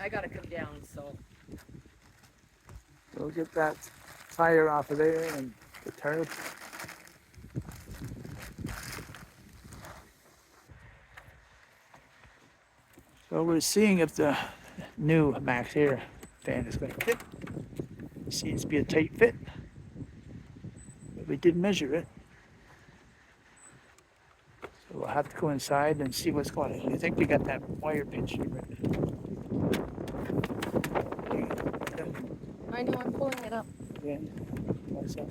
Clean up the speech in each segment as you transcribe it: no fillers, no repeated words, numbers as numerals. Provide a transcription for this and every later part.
I gotta come down, so. We'll get that tire off of there and the tarp. So we're seeing if the new MAXX-AIR fan is going to fit. It seems to be a tight fit. But we did measure it. So we'll have to go inside and see what's going on. I think we got that wire pinch here. I know, I'm pulling it up. Yeah. What's up?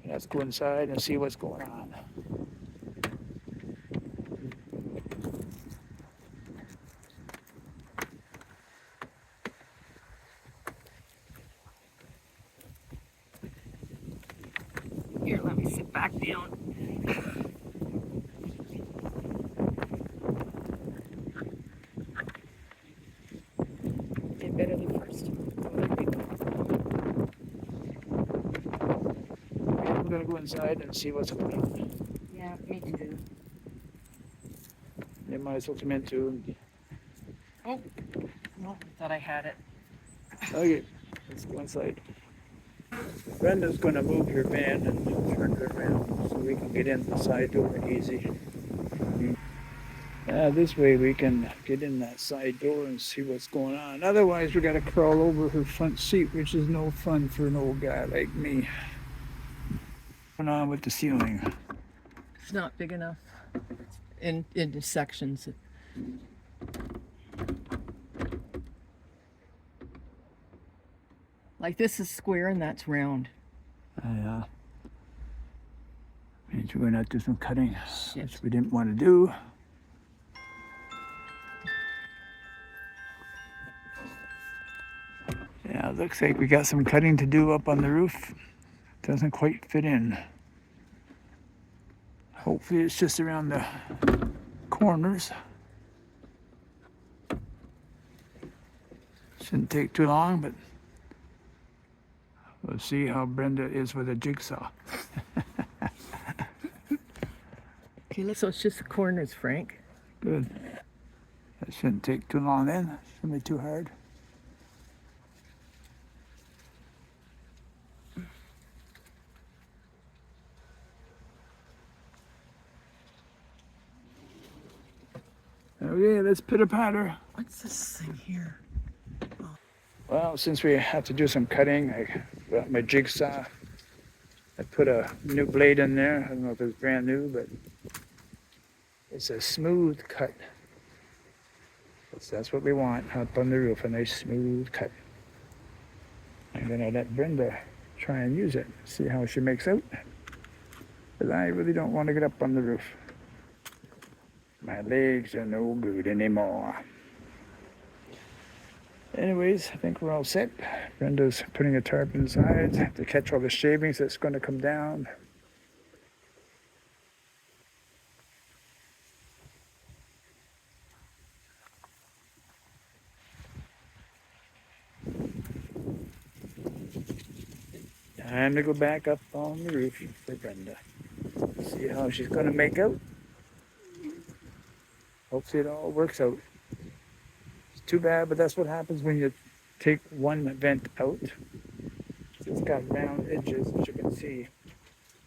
Let's go inside and see what's going on. Here, let me sit back down. Get better than first. We're going to go inside and see what's going on. Yeah, me too. You might as well come in too. Oh, no, thought I had it. Okay, let's go inside. Brenda's going to move her van and turn it around so we can get in the side door easy. This way we can get in that side door and see what's going on. Otherwise, we got to crawl over her front seat, which is no fun for an old guy like me. What's going on with the ceiling? It's not big enough in sections. Like this is square and that's round. Yeah. Means we're going to have to do some cutting, Yes. which we didn't want to do. Yeah, it looks like we got some cutting to do up on the roof. Doesn't quite fit in. Hopefully it's just around the corners. Shouldn't take too long, but we'll see how Brenda is with a jigsaw. Okay, so it's just the corners, Frank. Good. That shouldn't take too long then. Shouldn't be too hard. Okay, let's pitter-patter. What's this thing here? Well, since we have to do some cutting, I got my jigsaw. I put a new blade in there. I don't know if it's brand new, but it's a smooth cut. That's what we want up on the roof, a nice smooth cut. I'm gonna let Brenda try and use it, see how she makes out. But I really don't want to get up on the roof. My legs are no good anymore. Anyways, I think we're all set. Brenda's putting a tarp inside to catch all the shavings that's going to come down. Time to go back up on the roof for Brenda. See how she's going to make out. Hopefully it all works out. It's too bad, but that's what happens when you take one vent out. It's got round edges, as you can see.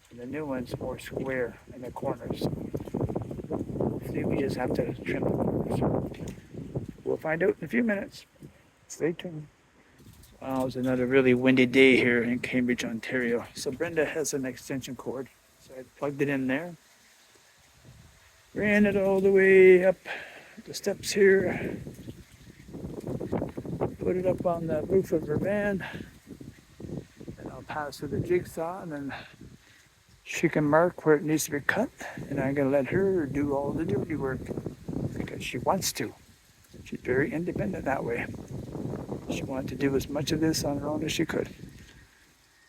And the new one's more square in the corners. Hopefully we just have to trim the corners. We'll find out in a few minutes. Stay tuned. Wow, it's another really windy day here in Cambridge, Ontario. So Brenda has an extension cord. So I plugged it in there. Ran it all the way up the steps here. Put it up on the roof of her van. And I'll pass her the jigsaw and then she can mark where it needs to be cut. And I'm gonna let her do all the dirty work because she wants to. She's very independent that way. She wanted to do as much of this on her own as she could.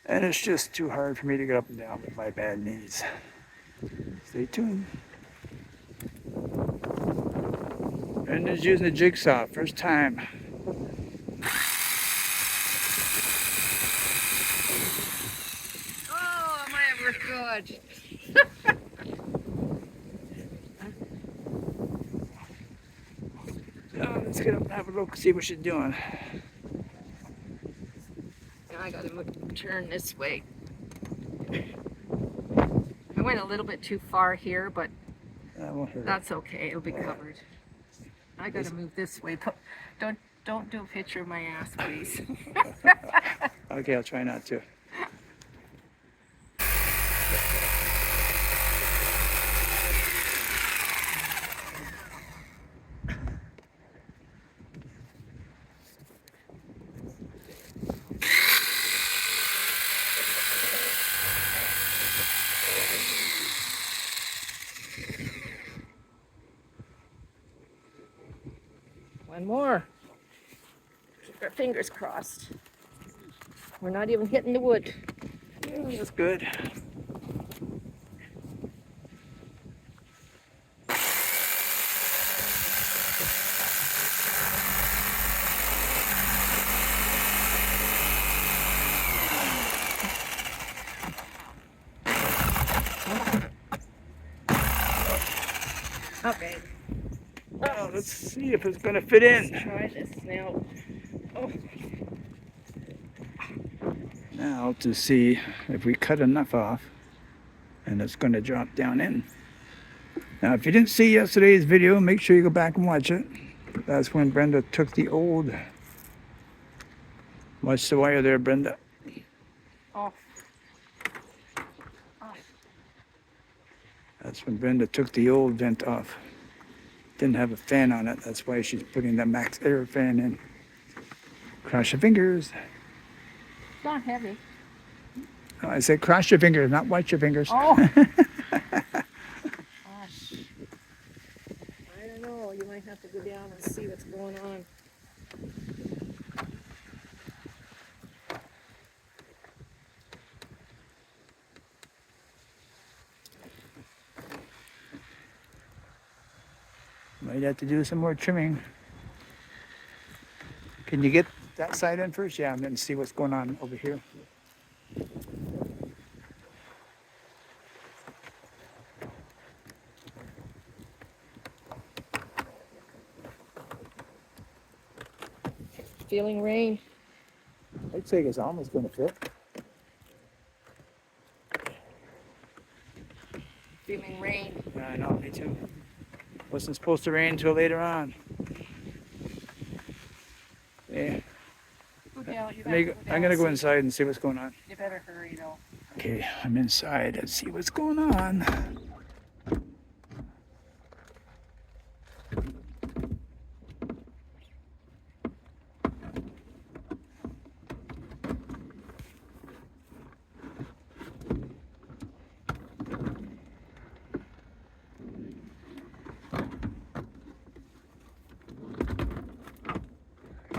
And it's just too hard for me to get up and down with my bad knees. Stay tuned. Brenda's using a jigsaw, first time. Oh, am I ever good? get up and have a look, see what she's doing. Now I gotta turn this way. I went a little bit too far here, but That won't hurt. that's okay. It'll be covered. I gotta move this way. Don't do a picture of my ass, please. Okay, I'll try not to. One more. Keep our fingers crossed. We're not even hitting the wood. Yeah, that's good. Okay. Well, let's see if it's going to fit in. Try this now. Oh. Now to see if we cut enough off and it's going to drop down in. Now, if you didn't see yesterday's video, make sure you go back and watch it. That's when Brenda took the old. Watch the wire there, Brenda. Oh. That's when Brenda took the old vent off. Didn't have a fan on it. That's why she's putting the MAXX-AIR fan in. Cross your fingers. It's not heavy. Oh, I said cross your fingers, not watch your fingers. Oh. Gosh. I don't know. You might have to go down and see what's going on. Might have to do some more trimming. Can you get that side in first? Yeah, and then see what's going on over here. Feeling rain. I'd say it's almost going to fit. Feeling rain. Yeah, I know, me too. Wasn't supposed to rain until later on. Yeah. Okay, I'm gonna go inside and see what's going on. You better hurry though. Okay, I'm inside and see what's going on.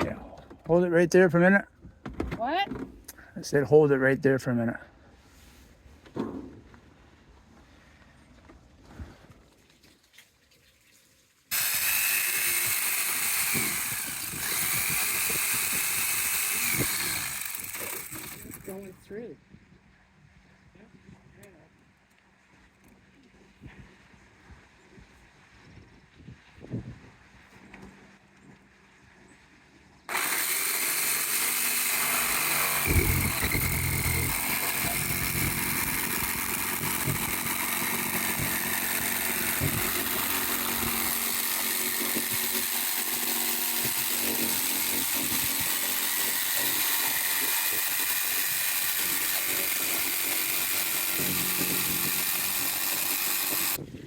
Yeah, hold it right there for a minute. What? I said hold it right there for a minute. Going through.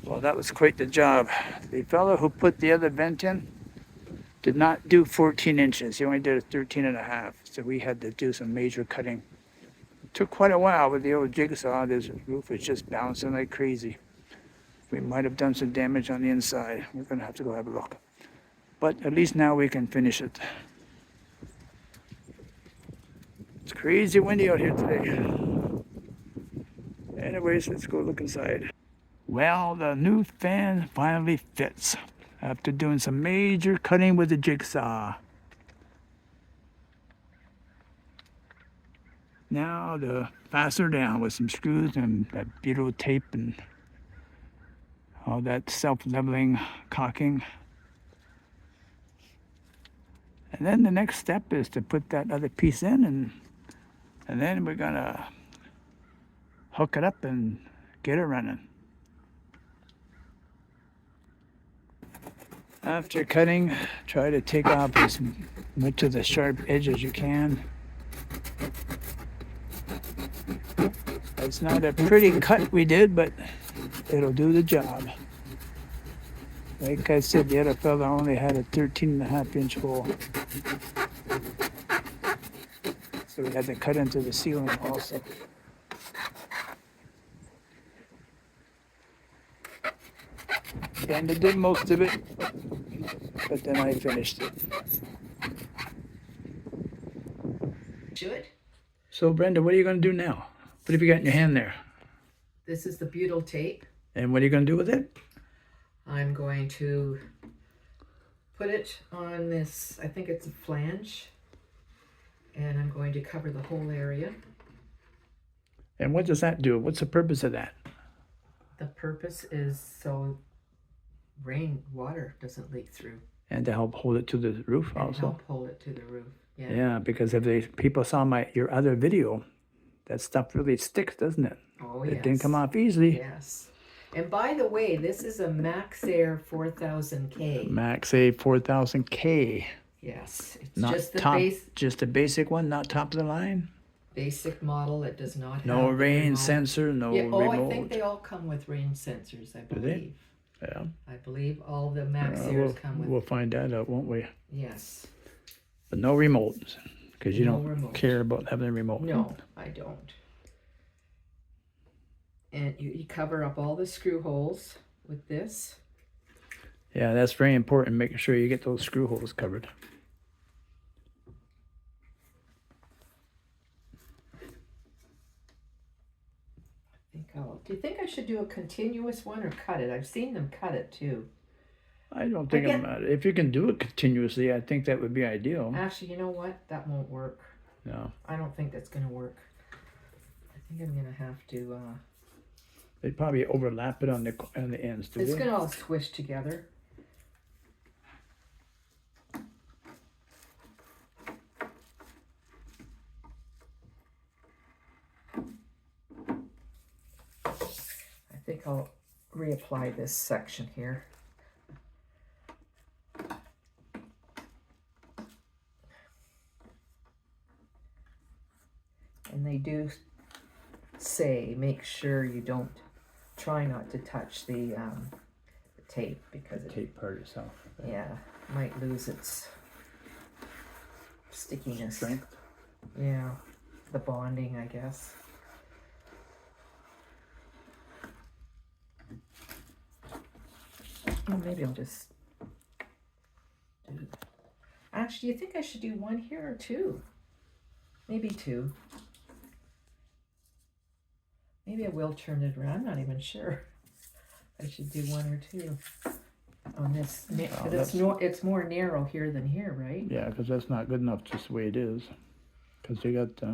Well, that was quite the job. The fellow who put the other vent in did not do 14 inches. He only did a 13 and a half. So we had to do some major cutting. It took quite a while with the old jigsaw. This roof is just bouncing like crazy. We might have done some damage on the inside. We're going to have to go have a look. But at least now we can finish it. It's crazy windy out here today. Anyways, let's go look inside. Well, the new fan finally fits after doing some major cutting with the jigsaw. Now to fasten her down with some screws and that butyl tape and all that self-leveling caulking. And then the next step is to put that other piece in, and then we're gonna hook it up and get it running. After cutting, try to take off as much of the sharp edge as you can. It's not a pretty cut we did, but it'll do the job. Like I said, the other fella only had a 13.5-inch hole. So we had to cut into the ceiling also. And I did most of it, but then I finished it. Should. So Brenda, what are you going to do now? What have you got in your hand there? This is the butyl tape. And what are you going to do with it? I'm going to put it on this, I think it's a flange, and I'm going to cover the whole area. And what does that do? What's the purpose of that? The purpose is so water doesn't leak through. And to help hold it to the roof And also? help hold it to the roof. Yeah. Yeah, because if people saw your other video, that stuff really sticks, doesn't it? Oh, yes. It didn't come off easily. Yes. And by the way, this is a MAXX-AIR 4000K. MAXX-AIR 4000K. Yes. It's Not just the top, just a basic one, not top of the line. basic model. It does not have No the rain remote. sensor, no Oh, remote. I think they all come with rain sensors, I Do they? believe. Yeah. I believe all the MAXX-AIRs come with. We'll find that out, won't we? Yes. But no remote, because you No don't remote. care about having a remote. No, I don't. And you cover up all the screw holes with this. Yeah, that's very important, making sure you get those screw holes covered. Do you think I should do a continuous one or cut it? I've seen them cut it too. I don't think it matters. If you can do it continuously, I think that would be ideal. Actually, you know what? That won't work. No. I don't think that's going to work. I think I'm going to have to... They'd probably overlap it on the ends, do It's they? going to all squish together. I think I'll reapply this section here. And they do say make sure you don't try not to touch the tape because it Tape part itself. yeah might lose its stickiness. Strength. Yeah, the bonding, I guess. Oh, maybe I'll just do. Actually, you think I should do one here or two? Maybe two. Maybe I will turn it around. I'm not even sure. I should do one or two on this. It's more narrow here than here, right? Yeah, because that's not good enough just the way it is. Because you got...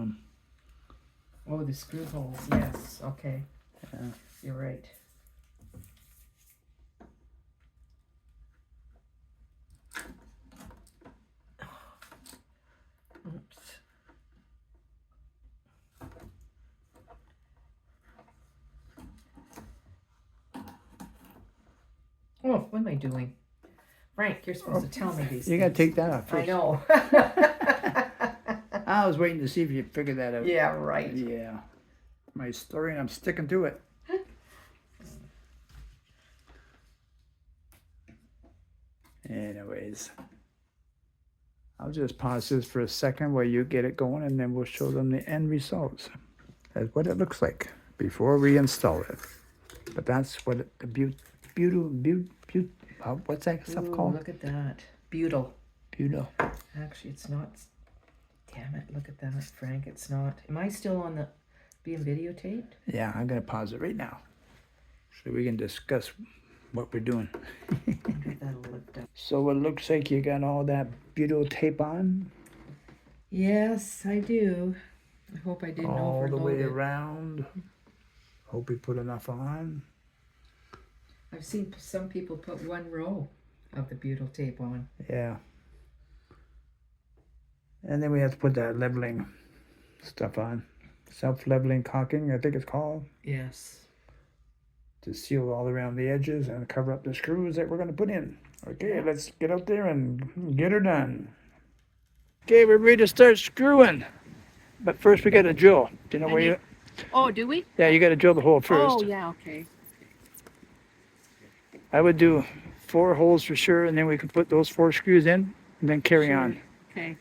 Oh, the screw holes. Yes. Okay. Yeah. You're right. Oops. Oh, what am I doing? Frank, you're supposed to tell me these You got to things. take that off first. I know. I was waiting to see if you figured that out. Yeah, right. Yeah. My story, and I'm sticking to it. Anyways, I'll just pause this for a second while you get it going, and then we'll show them the end results. That's what it looks like before we install it. But that's what what's that stuff Ooh, called? look at that. Butyl. Butyl. Actually, it's not. Damn it, look at that, Frank. It's not. Am I still on the being videotaped? Yeah, I'm going to pause it right now so we can discuss what we're doing. That'll lift up. So it looks like you got all that butyl tape on. Yes, I do. I hope I didn't all the overload way it. around. Hope we put enough on. I've seen some people put one row of the butyl tape on. Yeah. And then we have to put that leveling stuff on. Self-leveling caulking, I think it's called. Yes. To seal all around the edges and cover up the screws that we're going to put in. Okay, Yeah. let's get out there and get her done. Okay, we're ready to start screwing. But first we got to drill. Do you know where you... Oh, do we? Yeah, you got to drill the hole first. Oh, yeah, okay. I would do 4 holes for sure, and then we could put those 4 screws in and then carry Sure. on. Okay.